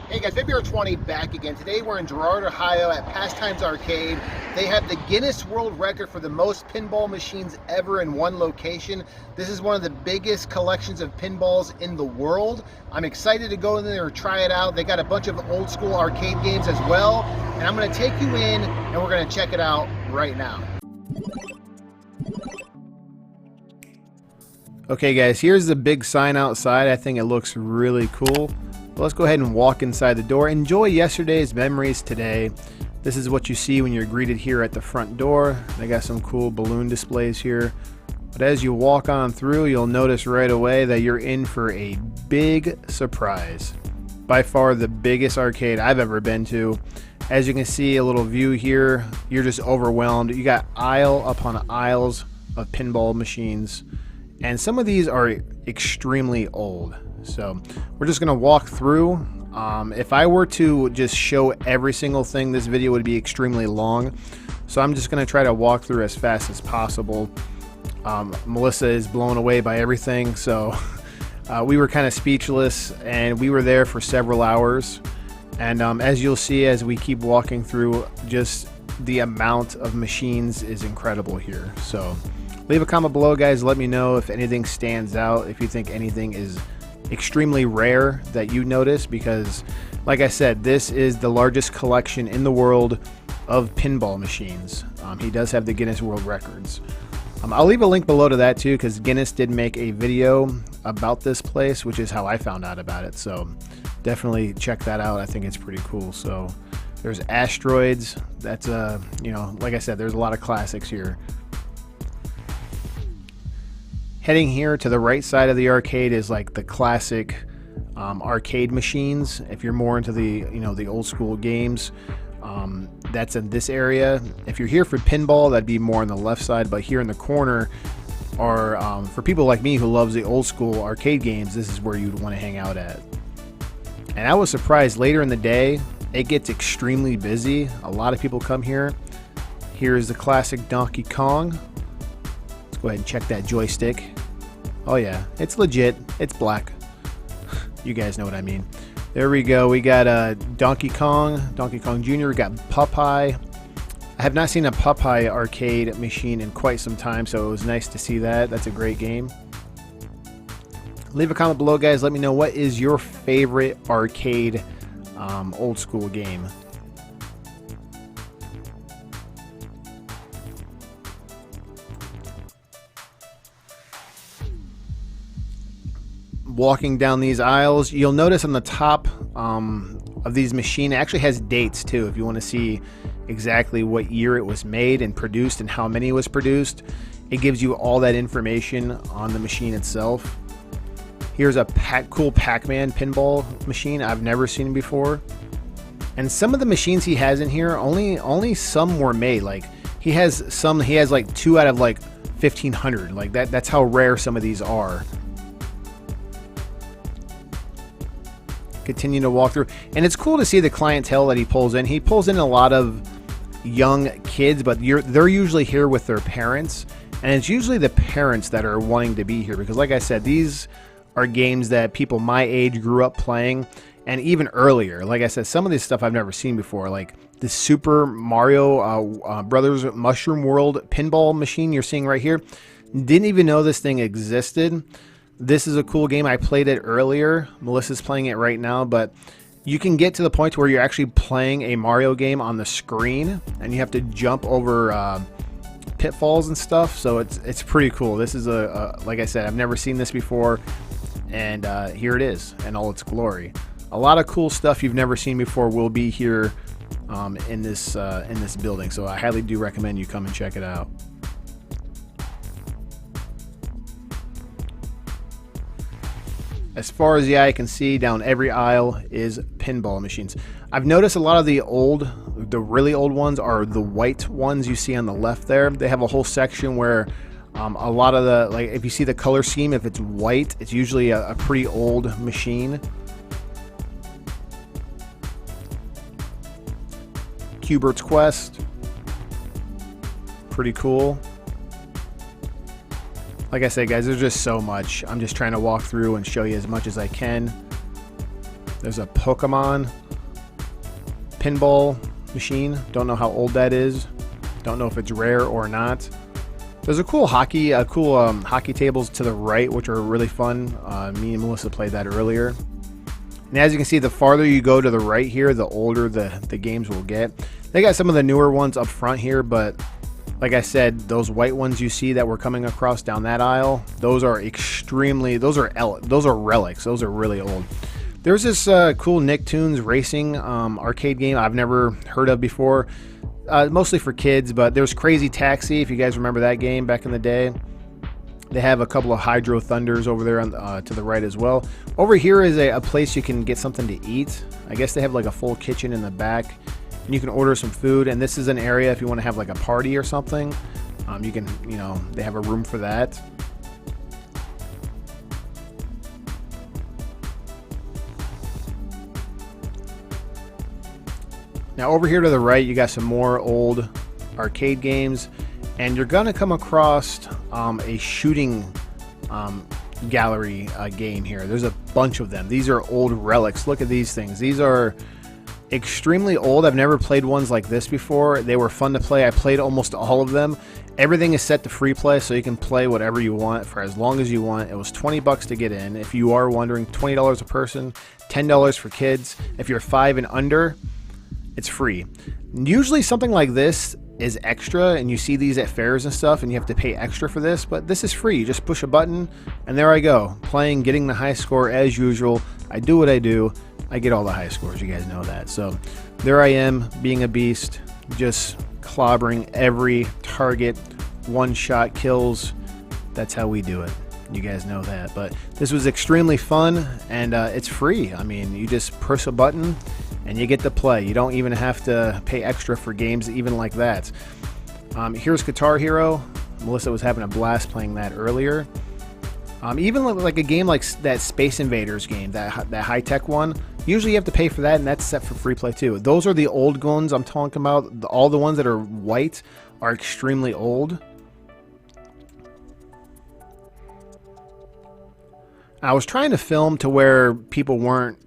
Hey guys, February 20 back again. Today we're in Girard, Ohio at Pastimes Arcade. They have the Guinness World Record for the most pinball machines ever in one location. This is one of the biggest collections of pinballs in the world. I'm excited to go in there and try it out. They got a bunch of old school arcade games as well. And I'm gonna take you in and we're gonna check it out right now. Okay guys, here's the big sign outside. I think it looks really cool. Let's go ahead and walk inside the door. Enjoy yesterday's memories today. This is what you see when you're greeted here at the front door. They got some cool balloon displays here. But as you walk on through, you'll notice right away that you're in for a big surprise. By far the biggest arcade I've ever been to. As you can see, a little view here, you're just overwhelmed. You got aisle upon aisles of pinball machines. And some of these are extremely old. So we're just gonna walk through. If I were to just show every single thing, this video would be extremely long. So I'm just gonna try to walk through as fast as possible. Melissa is blown away by everything. So we were kind of speechless and we were there for several hours. And as you'll see, as we keep walking through, just the amount of machines is incredible here. So leave a comment below, guys. Let me know if anything stands out, if you think anything is extremely rare that you notice, because like I said, this is the largest collection in the world of pinball machines. He does have the Guinness World Records. I'll leave a link below to that too, because Guinness did make a video about this place, which is how I found out about it. So definitely check that out. I think it's pretty cool. So there's Asteroids. That's you know, like I said, there's a lot of classics here. Heading here to the right side of the arcade is like the classic arcade machines. If you're more into the, you know, the old school games, that's in this area. If you're here for pinball, that'd be more on the left side, but here in the corner are for people like me who loves the old school arcade games, this is where you'd want to hang out at. And I was surprised, later in the day, it gets extremely busy. A lot of people come here. Here's the classic Donkey Kong. Let's go ahead and check that joystick. Oh yeah, it's legit. It's black. You guys know what I mean. There we go. We got Donkey Kong Jr. We got Popeye. I have not seen a Popeye arcade machine in quite some time, so it was nice to see that. That's a great game. Leave a comment below, guys. Let me know, what is your favorite arcade old school game. Walking down these aisles, you'll notice on the top of these machines, it actually has dates too, if you want to see exactly what year it was made and produced and how many was produced. It gives you all that information on the machine itself. Here's a cool Pac-Man pinball machine I've never seen before. And some of the machines he has in here, only some were made. Like he has like 2 out of like 1,500. Like that's how rare some of these are. Continue to walk through, and it's cool to see the clientele that he pulls in. He pulls in a lot of young kids, but they're usually here with their parents, and it's usually the parents that are wanting to be here, because like I said, these are games that people my age grew up playing, and even earlier. Like I said, some of this stuff I've never seen before, like the Super Mario Brothers Mushroom World pinball machine you're seeing right here. Didn't even know this thing existed. This is a cool game. I played it earlier. Melissa's playing it right now, but you can get to the point where you're actually playing a Mario game on the screen and you have to jump over pitfalls and stuff. So it's pretty cool. This is like I said, I've never seen this before, and here it is in all its glory. A lot of cool stuff you've never seen before will be here in this building. So I highly do recommend you come and check it out. As far as the eye can see, down every aisle is pinball machines. I've noticed a lot of the really old ones are the white ones you see on the left there. They have a whole section where a lot of the, like if you see the color scheme, if it's white, it's usually a pretty old machine. Cubert's Quest. Pretty cool. Like I said, guys, there's just so much. I'm just trying to walk through and show you as much as I can. There's a Pokemon pinball machine. Don't know how old that is. Don't know if it's rare or not. There's a cool hockey tables to the right, which are really fun. Me and Melissa played that earlier. And as you can see, the farther you go to the right here, the older the games will get. They got some of the newer ones up front here, but like I said, those white ones you see that we're coming across down that aisle, those are relics. Those are really old. There's this cool Nicktoons racing arcade game I've never heard of before. Mostly for kids, but there's Crazy Taxi, if you guys remember that game back in the day. They have a couple of Hydro Thunders over there on, to the right as well. Over here is a place you can get something to eat. I guess they have like a full kitchen in the back, and you can order some food. And this is an area if you want to have like a party or something. You can, they have a room for that. Now over here to the right, you got some more old arcade games, and you're gonna come across a shooting gallery game here. There's a bunch of them. These are old relics. Look at these things. These are extremely old. I've never played ones like this before. They were fun to play. I played almost all of them. Everything is set to free play, so you can play whatever you want for as long as you want. It was 20 bucks to get in. If you are wondering, $20 a person, $10 for kids. If you're 5 and under, it's free. Usually something like this is extra, and you see these at fairs and stuff, and you have to pay extra for this, but this is free. You just push a button, and there I go, playing, getting the high score as usual. I do what I do. I get all the high scores. You guys know that. So there I am, being a beast, just clobbering every target, one-shot kills. That's how we do it. You guys know that. But this was extremely fun, and it's free. I mean, you just push a button and you get to play. You don't even have to pay extra for games even like that. Here's Guitar Hero. Melissa was having a blast playing that earlier. Even like a game like that Space Invaders game, that high-tech one, usually you have to pay for that, and that's set for free play too. Those are the old ones I'm talking about. All the ones that are white are extremely old. I was trying to film to where people weren't,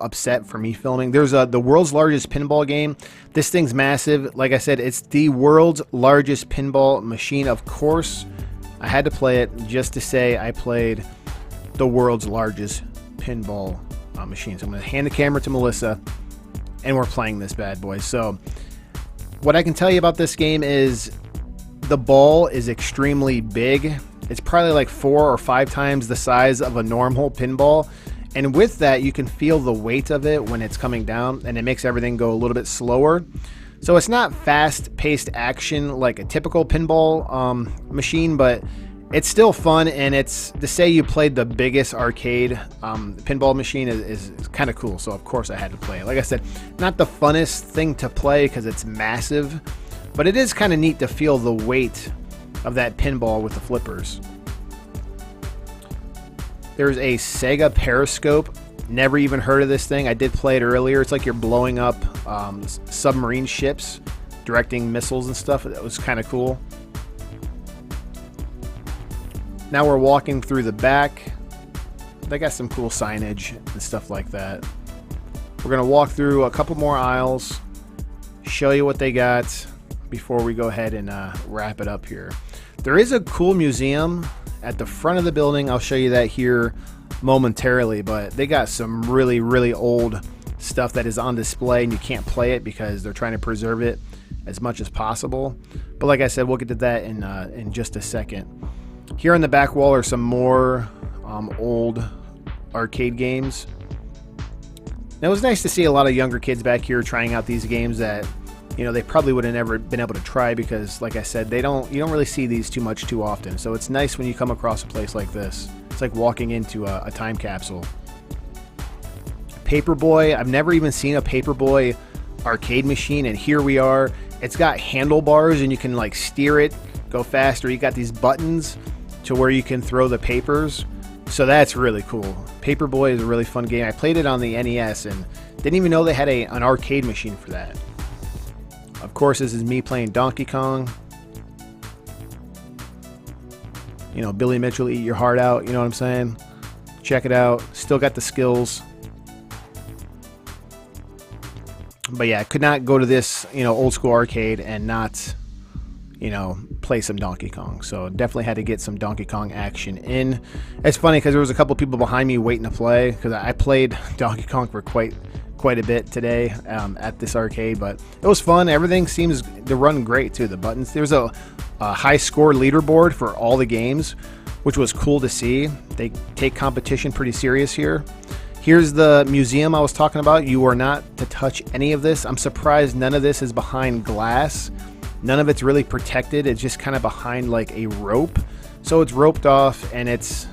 upset for me filming. There's the world's largest pinball game. This thing's massive. Like I said, it's the world's largest pinball machine. Of course, I had to play it just to say I played the world's largest pinball machine. So I'm going to hand the camera to Melissa, and we're playing this bad boy. So what I can tell you about this game is the ball is extremely big. It's probably like 4 or 5 times the size of a normal pinball. And with that, you can feel the weight of it when it's coming down, and it makes everything go a little bit slower. So it's not fast-paced action like a typical pinball machine, but it's still fun, and it's to say you played the biggest arcade pinball machine is kind of cool. So of course I had to play it. Like I said, not the funnest thing to play because it's massive, but it is kind of neat to feel the weight of that pinball with the flippers. There's a Sega Periscope. Never even heard of this thing. I did play it earlier. It's like you're blowing up submarine ships, directing missiles and stuff. That was kind of cool. Now we're walking through the back. They got some cool signage and stuff like that. We're going to walk through a couple more aisles, show you what they got before we go ahead and wrap it up here. There is a cool museum at the front of the building. I'll show you that here momentarily, but they got some really, really old stuff that is on display, and you can't play it because they're trying to preserve it as much as possible. But like I said, we'll get to that in just a second. Here on the back wall are some more old arcade games. Now, it was nice to see a lot of younger kids back here trying out these games that they probably would have never been able to try because, like I said, you don't really see these too often. So it's nice when you come across a place like this. It's like walking into a time capsule. Paperboy. I've never even seen a Paperboy arcade machine, and here we are. It's got handlebars, and you can like steer it, go faster. You got these buttons to where you can throw the papers. So that's really cool. Paperboy is a really fun game. I played it on the NES and didn't even know they had an arcade machine for that. Of course, this is me playing Donkey Kong. Billy Mitchell, eat your heart out. You know what I'm saying? check it out. Still got the skills. But yeah, I could not go to this, old school arcade and not, play some Donkey Kong. So definitely had to get some Donkey Kong action in. It's funny because there was a couple people behind me waiting to play, because I played Donkey Kong for quite a bit today at this arcade, but it was fun. Everything seems to run great too. The buttons. There's a high score leaderboard for all the games, which was cool to see. They take competition pretty serious here. Here's the museum I was talking about. You are not to touch any of this. I'm surprised none of this is behind glass. None of it's really protected. It's just kind of behind like a rope. So it's roped off, and it's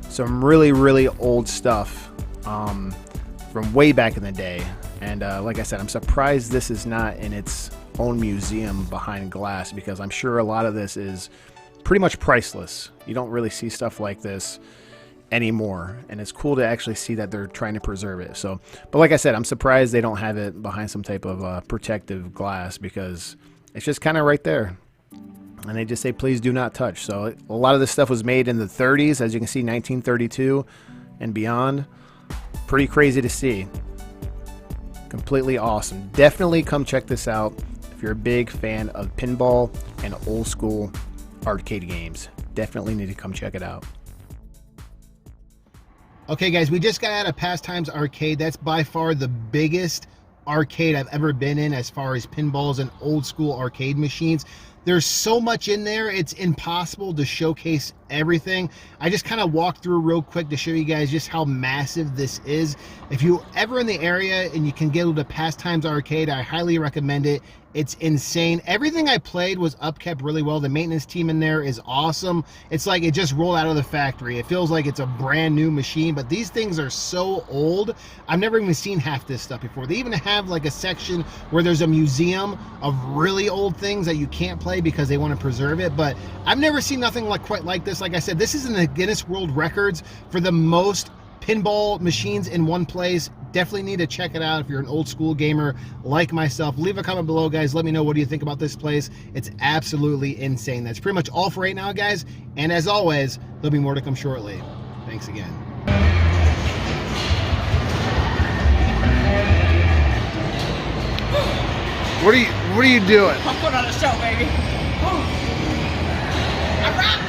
some really, really old stuff from way back in the day. And like I said, I'm surprised this is not in its own museum behind glass, because I'm sure a lot of this is pretty much priceless. You don't really see stuff like this anymore, and it's cool to actually see that they're trying to preserve it. So, but like I said, I'm surprised they don't have it behind some type of protective glass, because it's just kind of right there, and they just say please do not touch. So a lot of this stuff was made in the 30s, as you can see, 1932 and beyond. Pretty crazy to see. Completely awesome. Definitely come check this out if you're a big fan of pinball and old school arcade games. Definitely need to come check it out. Okay guys, we just got out of Pastimes Arcade. That's by far the biggest arcade I've ever been in as far as pinballs and old school arcade machines. There's so much in there, it's impossible to showcase everything. I just kind of walked through real quick to show you guys just how massive this is. If you're ever in the area and you can get to Pastimes Arcade, I highly recommend it. It's insane. Everything I played was upkept really well. The maintenance team in there is awesome. It's like it just rolled out of the factory. It feels like it's a brand new machine, but these things are so old. I've never even seen half this stuff before. They even have like a section where there's a museum of really old things that you can't play because they want to preserve it, but I've never seen nothing quite like this. Like I said, this is in the Guinness World Records for the most pinball machines in one place. Definitely need to check it out if you're an old school gamer like myself. Leave a comment below, guys. Let me know, what do you think about this place. It's absolutely insane. That's pretty much all for right now, guys, and as always, there'll be more to come shortly. Thanks again. What are you doing? I'm putting on a show, baby. I rock.